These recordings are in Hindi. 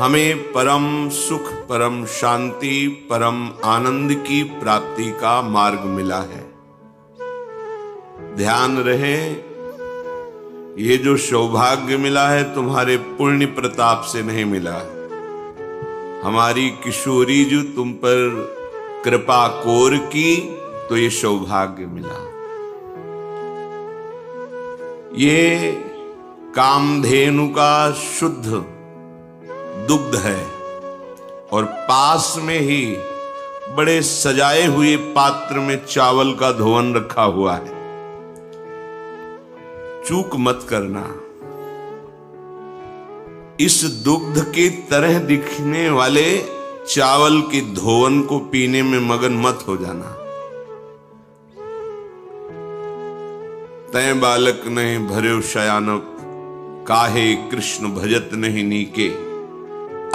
हमें परम सुख, परम शांति, परम आनंद की प्राप्ति का मार्ग मिला है। ध्यान रहे, ये जो सौभाग्य मिला है तुम्हारे पुण्य प्रताप से नहीं मिला। हमारी किशोरी जो तुम पर कृपा कोर की तो ये सौभाग्य मिला। ये कामधेनु का शुद्ध दुग्ध है और पास में ही बड़े सजाए हुए पात्र में चावल का धोवन रखा हुआ है। चूक मत करना। इस दुग्ध की तरह दिखने वाले चावल की धोवन को पीने में मगन मत हो जाना। तय बालक नहीं भर्यो शयानक, काहे कृष्ण भजत नहीं नीके।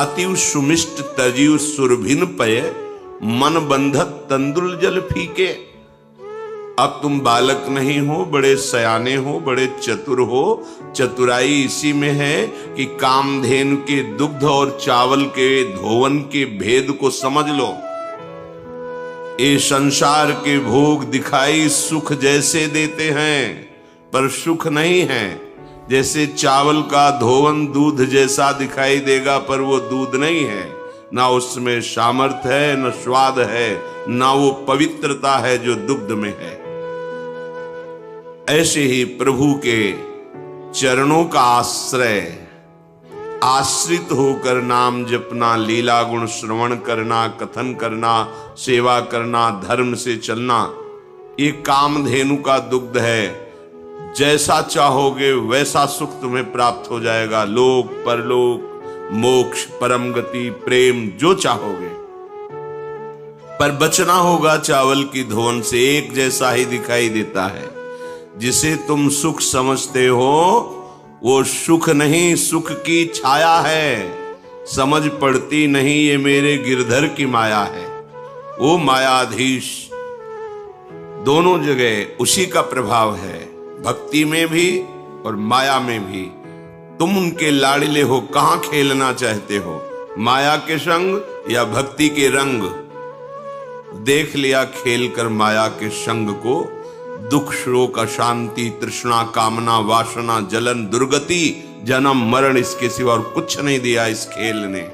अतिव सुमिष्ट तजीव सुरभिन पय, मन बंधत तंदुल जल फीके। अब तुम बालक नहीं हो, बड़े सयाने हो, बड़े चतुर हो। चतुराई इसी में है कि कामधेनु के दुग्ध और चावल के धोवन के भेद को समझ लो। ये संसार के भोग दिखाई सुख जैसे देते हैं, पर सुख नहीं है। जैसे चावल का धोवन दूध जैसा दिखाई देगा, पर वो दूध नहीं है। ना उसमें सामर्थ्य है, न स्वाद है, ना वो पवित्रता है जो दुग्ध में है। ऐसे ही प्रभु के चरणों का आश्रय, आश्रित होकर नाम जपना, लीला गुण श्रवण करना, कथन करना, सेवा करना, धर्म से चलना, ये कामधेनु का दुग्ध है। जैसा चाहोगे वैसा सुख तुम्हें प्राप्त हो जाएगा। लोक परलोक, मोक्ष, परम गति, प्रेम, जो चाहोगे। पर बचना होगा चावल की धोवन से। एक जैसा ही दिखाई देता है। जिसे तुम सुख समझते हो वो सुख नहीं, सुख की छाया है। समझ पड़ती नहीं ये मेरे गिरधर की माया है। वो मायाधीश दोनों जगह उसी का प्रभाव है, भक्ति में भी और माया में भी। तुम उनके लाड़िले हो, कहां खेलना चाहते हो, माया के संग या भक्ति के रंग। देख लिया खेल कर माया के संग को। दुख, शोक, अशांति, तृष्णा, कामना, वासना, जलन, दुर्गति, जन्म, मरण, इसके सिवा और कुछ नहीं दिया इस खेल ने।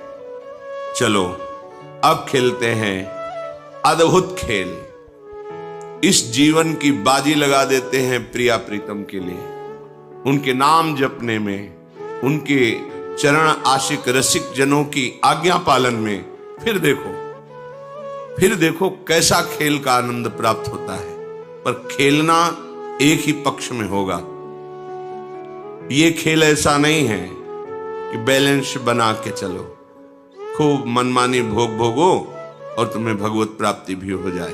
चलो अब खेलते हैं अद्भुत खेल। इस जीवन की बाजी लगा देते हैं प्रिया प्रीतम के लिए। उनके नाम जपने में, उनके चरण आशिक रसिक जनों की आज्ञा पालन में। फिर देखो कैसा खेल का आनंद प्राप्त होता है। पर खेलना एक ही पक्ष में होगा। ये खेल ऐसा नहीं है कि बैलेंस बना के चलो, खूब मनमानी भोग भोगो और तुम्हें भगवत प्राप्ति भी हो जाए।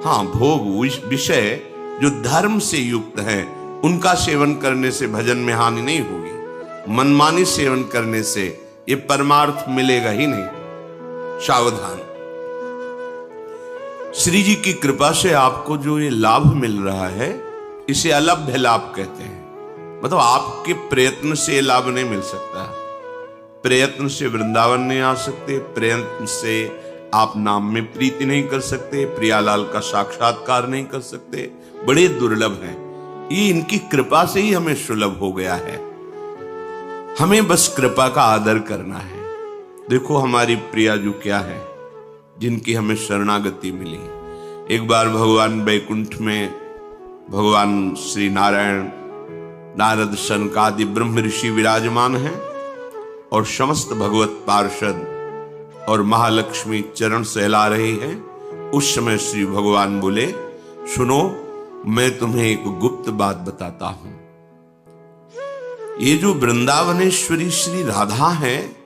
हाँ, भोग विषय जो धर्म से युक्त है उनका सेवन करने से भजन में हानि नहीं होगी। मनमानी सेवन करने से ये परमार्थ मिलेगा ही नहीं। सावधान। श्री जी की कृपा से आपको जो ये लाभ मिल रहा है इसे अलभ्य लाभ कहते हैं। मतलब आपके प्रयत्न से लाभ नहीं मिल सकता। प्रयत्न से वृंदावन नहीं आ सकते, प्रयत्न से आप नाम में प्रीति नहीं कर सकते, प्रियालाल का साक्षात्कार नहीं कर सकते, बड़े दुर्लभ हैं। ये इनकी कृपा से ही हमें सुलभ हो गया है। हमें बस कृपा का आदर करना है। देखो हमारी प्रिया जो क्या है, जिनकी हमें शरणागति मिली। एक बार भगवान बैकुंठ में भगवान श्री नारायण, नारद, सनकादि ब्रह्म ऋषि विराजमान हैं और समस्त भगवत पार्षद और महालक्ष्मी चरण सहला रही है। उस समय श्री भगवान बोले, सुनो मैं तुम्हें एक गुप्त बात बताता हूं। ये जो वृंदावनेश्वरी श्री राधा है,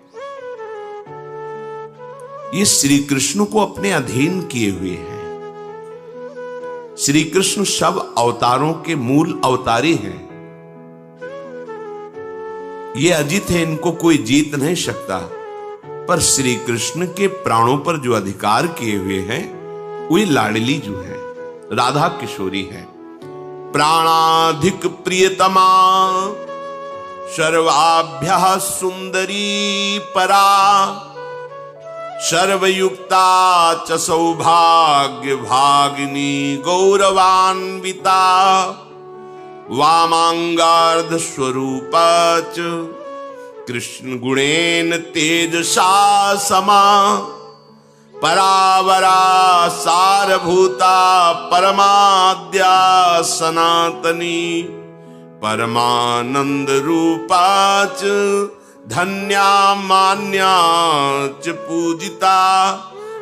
ये श्री कृष्ण को अपने अधीन किए हुए हैं। श्री कृष्ण सब अवतारों के मूल अवतारी हैं। ये अजित है, इनको कोई जीत नहीं सकता। पर श्री कृष्ण के प्राणों पर जो अधिकार किए हुए हैं वो लाडली जो है, राधा किशोरी है। प्राणाधिक प्रियतमा सर्वाभ्यः सुंदरी परा, सर्वयुक्ता च सौभाग्य भागिनी गौरवान्विता, वामांगार्ध स्वरूपा च कृष्ण गुणेन तेजसा समा, परावरा सारभूता परमाद्या सनातनी, परमानंद रूपा च धन्या मान्या च पूजिता,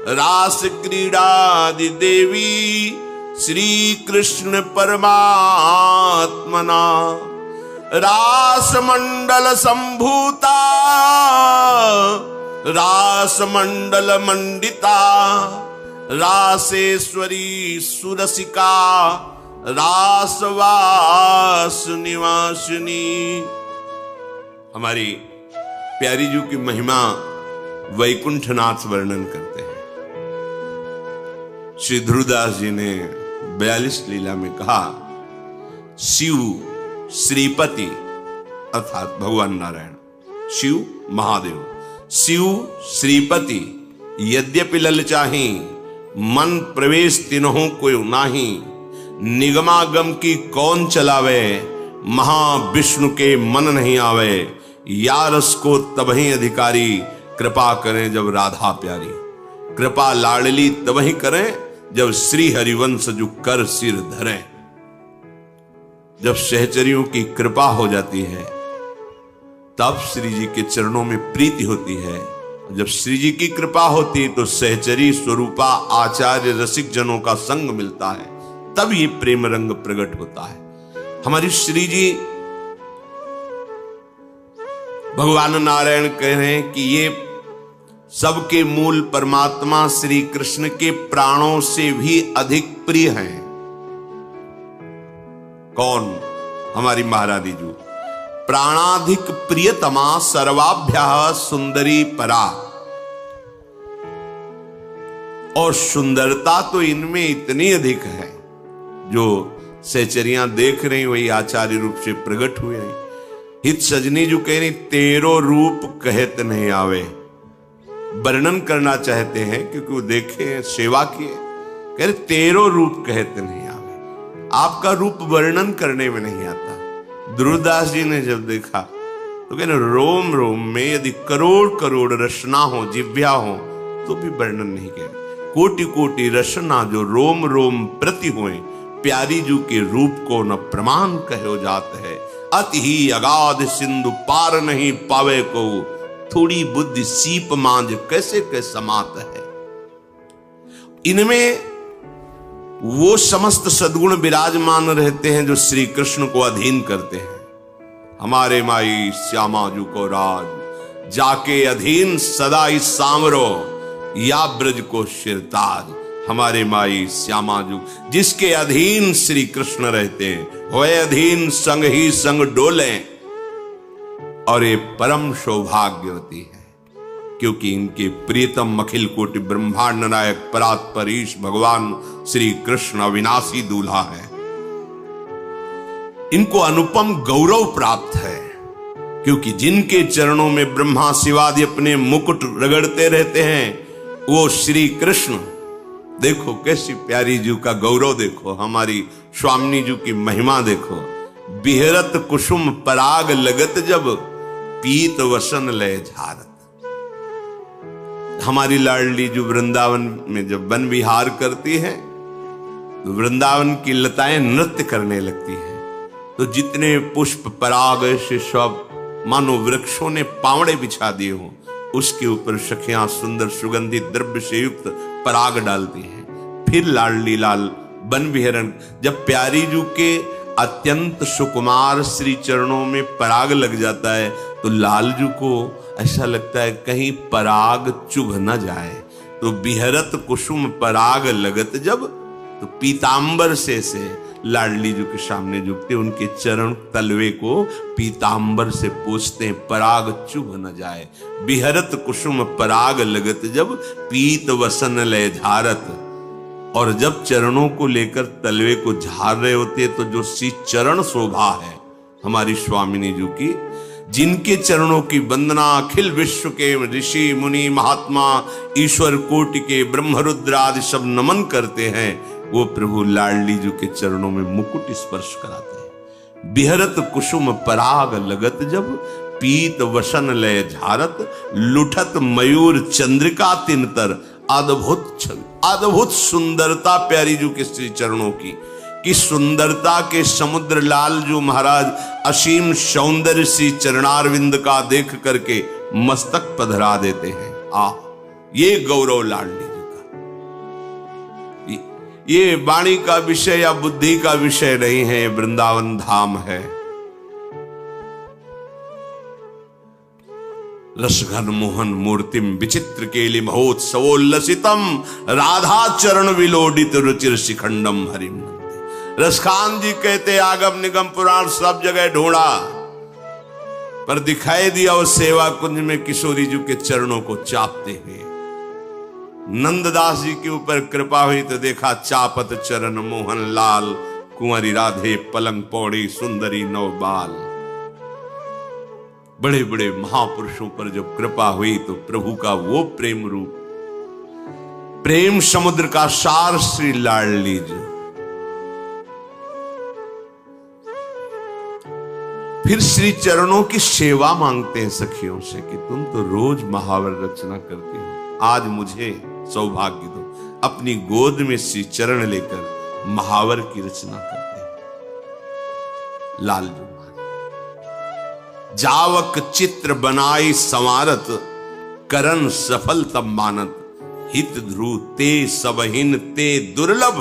रास क्रीडादि देवी श्री कृष्ण परमात्मना, रास मंडल संभूता रास मंडल मंडिता, रासेश्वरी सुरसिका, रासवास निवासिनी। हमारी प्यारी जी की महिमा वैकुंठनाथ वर्णन करते हैं। श्री ध्रुवदास जी ने 42 लीला में कहा, शिव श्रीपति अर्थात भगवान नारायण, शिव महादेव, शिव श्रीपति यद्यपि ललचाही, मन प्रवेश तिन्हों कोई नाही, निगमागम की कौन चलावे, महाविष्णु के मन नहीं आवे, यारस को तबही अधिकारी, कृपा करें जब राधा प्यारी, कृपा लाडली तबही करें जब श्री हरिवंश जो कर सिर धरे। जब सहचरियों की कृपा हो जाती है तब श्री जी के चरणों में प्रीति होती है। जब श्री जी की कृपा होती है तो सहचरी स्वरूपा आचार्य रसिक जनों का संग मिलता है, तब ये प्रेम रंग प्रकट होता है। हमारी श्री जी भगवान नारायण कह रहे हैं कि ये सबके मूल परमात्मा श्री कृष्ण के प्राणों से भी अधिक प्रिय हैं। कौन? हमारी महारानी जी, प्राणाधिक प्रियतमा सर्वाभ्यः सुंदरी परा। और सुंदरता तो इनमें इतनी अधिक है, जो सहचरियां देख रही वही आचार्य रूप से प्रकट हुए हैं। हित सजनी जो कह रही, तेरो रूप कहत नहीं आवे, वर्णन करना चाहते हैं क्योंकि वो देखे सेवा किए, कह रहे तेरो रूप कहत नहीं आवे, आपका रूप वर्णन करने में नहीं आता। ध्रुवदास जी ने जब देखा तो कहने, रोम रोम में यदि करोड़ करोड़ रचना हो, जिव्या हो, तो भी वर्णन नहीं किया। कोटि कोटि रचना जो रोम रोम प्रति हुए, प्यारी जू के रूप को न प्रमाण कहो जात है। अति ही अगाध सिंधु पार नहीं पावे को, थोड़ी बुद्धि सीप मांझ कैसे के समात है। इनमें वो समस्त सद्गुण विराजमान रहते हैं जो श्री कृष्ण को अधीन करते हैं। हमारे माई श्यामा जू को राज, जाके अधीन सदा ही सांवरो, या ब्रज को शिरताज। हमारे माई श्यामा जू जिसके अधीन श्री कृष्ण रहते हैं, वह अधीन संग ही संग डोले, और ये परम सौभाग्यवती है क्योंकि इनके प्रियतम अखिल कोटि ब्रह्मांड नायक परात्पर ईश भगवान श्री कृष्ण अविनाशी दूल्हा है। इनको अनुपम गौरव प्राप्त है क्योंकि जिनके चरणों में ब्रह्मा शिवादि अपने मुकुट रगड़ते रहते हैं, वो श्री कृष्ण। देखो कैसी प्यारी जी का गौरव, देखो हमारी स्वामिनी जी की महिमा देखो। बिहरत कुसुम पराग लगत जब, पीत वसन लय झारत। हमारी लाडली जो वृंदावन में जब वन विहार करती है तो वृंदावन की लताएं नृत्य करने लगती हैं, तो जितने पुष्प पराग से सब मानो वृक्षों ने पावड़े बिछा दिए हों, उसके ऊपर सखियां सुंदर सुगंधित द्रव्य से युक्त पराग डालती हैं। फिर लाडली लाल वन विहरण, जब प्यारी जू के अत्यंत सुकुमार श्री चरणों में पराग लग जाता है तो लालजू को ऐसा लगता है कहीं पराग चुभ न जाए, तो बिहरत कुसुम पराग लगत जब, तो पीतांबर से लाडली जू के सामने झुकते, उनके चरण तलवे को पीतांबर से पूछते पराग चुभ न जाए। बिहरत कुसुम पराग लगत जब, पीत वसन लय झारत। और जब चरणों को लेकर तलवे को झाड़ रहे होते तो जो सी चरण शोभा है हमारी स्वामिनी जी की, जिनके चरणों की वंदना अखिल विश्व के ऋषि मुनि महात्मा ईश्वर कोटि के ब्रह्मरुद्र आदि सब नमन करते हैं, वो प्रभु लाडली जी के चरणों में मुकुट स्पर्श कराते हैं। बिहरत कुसुम पराग लगत जब, पीत वसन लय झारत, लुठत मयूर चंद्रिका तिनतर। अद्भुत छवि, अद्भुत सुंदरता प्यारी जी के श्री चरणों की, कि सुंदरता के समुद्र लाल जो महाराज असीम सौंदर्य श्री चरणारविंद का देख करके मस्तक पधरा देते हैं। ये गौरव लाडली जी का, ये वाणी का विषय या बुद्धि का विषय नहीं है, वृंदावन धाम है। रसघन मोहन मूर्तिम विचित्र केलि महोत्सवोल्लसितम, राधा चरण विलोडित रुचिर शिखंडम हरिम। रसखान जी कहते आगम निगम पुराण सब जगह ढूंढा, पर दिखाई दिया उस सेवा कुंज में किशोरी जी के चरणों को चापते हुए। नंददास जी के ऊपर कृपा हुई तो देखा चापत चरण मोहन लाल, कुंवरी राधे पलंग पौड़ी सुंदरी नवबाल। बड़े बड़े महापुरुषों पर जब कृपा हुई तो प्रभु का वो प्रेम रूप, प्रेम समुद्र का सार श्री लाडली जी। फिर श्री चरणों की सेवा मांगते हैं सखियों से कि तुम तो रोज महावर रचना करती हो, आज मुझे सौभाग्य दो। अपनी गोद में श्री चरण लेकर महावर की रचना करते हैं लाल जी। जावक चित्र बनाई संवारत, करन सफल तब मानत, हित ध्रुव ते सबहिन ते दुर्लभ,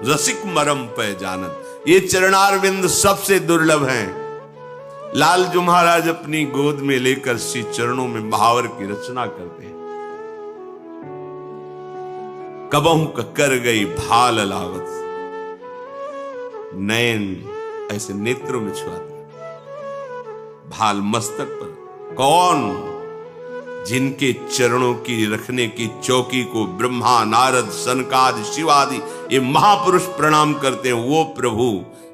रसिक मरम पे जानत। ये चरणारविंद सबसे दुर्लभ हैं। लाल जी महाराज अपनी गोद में लेकर श्री चरणों में महावर की रचना करते हैं। कबहू कर गई भाल लावत, नयन ऐसे नेत्रों में छुआते, भाल मस्तक पर। कौन? जिनके चरणों की रखने की चौकी को ब्रह्मा नारद सनकादि शिवादि ये महापुरुष प्रणाम करते हैं, वो प्रभु।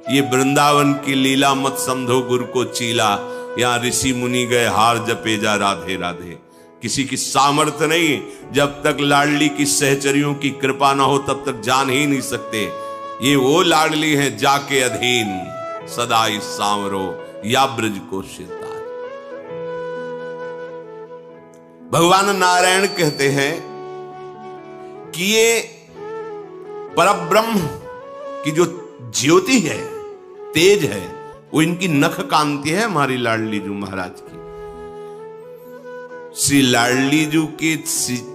ये वृंदावन की लीला मत समझो गुरु को चीला, यहां ऋषि मुनि गए हार जपे जा राधे राधे। किसी की सामर्थ्य नहीं, जब तक लाडली की सहचरियों की कृपा ना हो तब तक जान ही नहीं सकते। ये वो लाडली है जाके अधीन, सदाई सांवरो या ब्रज को सिरताज। भगवान नारायण कहते हैं कि ये परब्रह्म की जो ज्योति है, तेज है, वो इनकी नख कांति है हमारी लाडली जी महाराज की। श्री लाडली जी के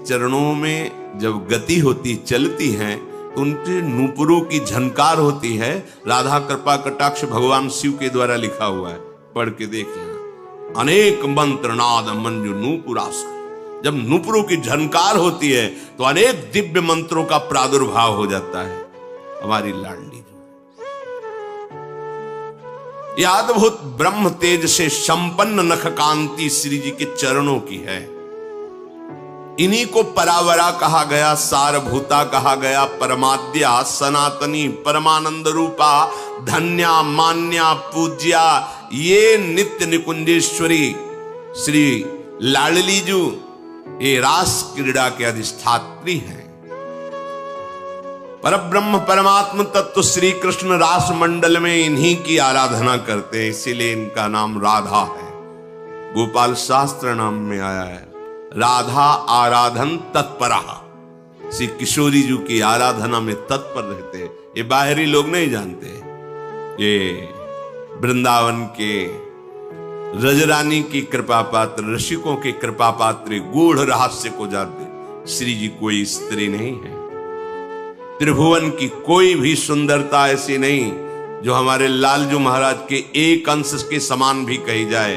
चरणों में जब गति होती, चलती हैं, तो उनके नूपुरों की झनकार होती है। राधा कृपा कटाक्ष भगवान शिव के द्वारा लिखा हुआ है, पढ़ के देख लेना। अनेक मंत्र नाद मंजु नूपुरास। जब नूपुरों की झनकार होती है तो अनेक दिव्य मंत्रों का प्रादुर्भाव हो जाता है। हमारी लाडली यह अद्भुत ब्रह्म तेज से संपन्न नख कांति श्री जी के चरणों की है। इन्हीं को परावरा कहा गया, सारभूता कहा गया, परमाद्या सनातनी परमानंद रूपा, धन्या मान्या पूज्या। ये नित्य निकुंजेश्वरी श्री लाडली जी ये रास क्रीड़ा के अधिष्ठात्री हैं। परब्रह्म परमात्म तत्व श्री कृष्ण रास मंडल में इन्हीं की आराधना करते हैं, इसीलिए इनका नाम राधा है। गोपाल शास्त्र नाम में आया है राधा आराधन तत्परा। श्री किशोरी जी की आराधना में तत्पर रहते हैं। ये बाहरी लोग नहीं जानते, ये वृंदावन के रजरानी की कृपा पात्र, ऋषिकों के कृपा पात्र गूढ़ रहस्य को जानते। श्री जी कोई स्त्री नहीं है, त्रिभुवन की कोई भी सुंदरता ऐसी नहीं जो हमारे लालजू महाराज के एक अंश के समान भी कही जाए,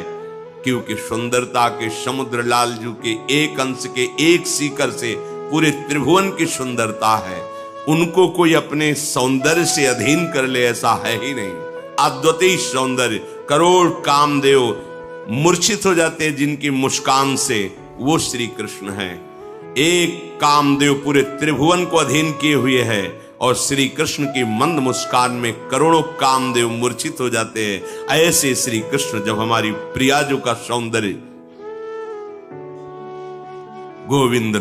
क्योंकि सुंदरता के समुद्र लालजू के एक अंश के एक सीकर से पूरे त्रिभुवन की सुंदरता है। उनको कोई अपने सौंदर्य से अधीन कर ले ऐसा है ही नहीं। अद्वितीय सौंदर्य, करोड़ कामदेव मूर्छित हो जाते हैं जिनकी मुस्कान से, वो श्री कृष्ण है। एक कामदेव पूरे त्रिभुवन को अधीन किए हुए है और श्री कृष्ण की मंद मुस्कान में करोड़ों कामदेव मूर्छित हो जाते हैं। ऐसे श्री कृष्ण जब हमारी प्रियाजू का सौंदर्य गोविंद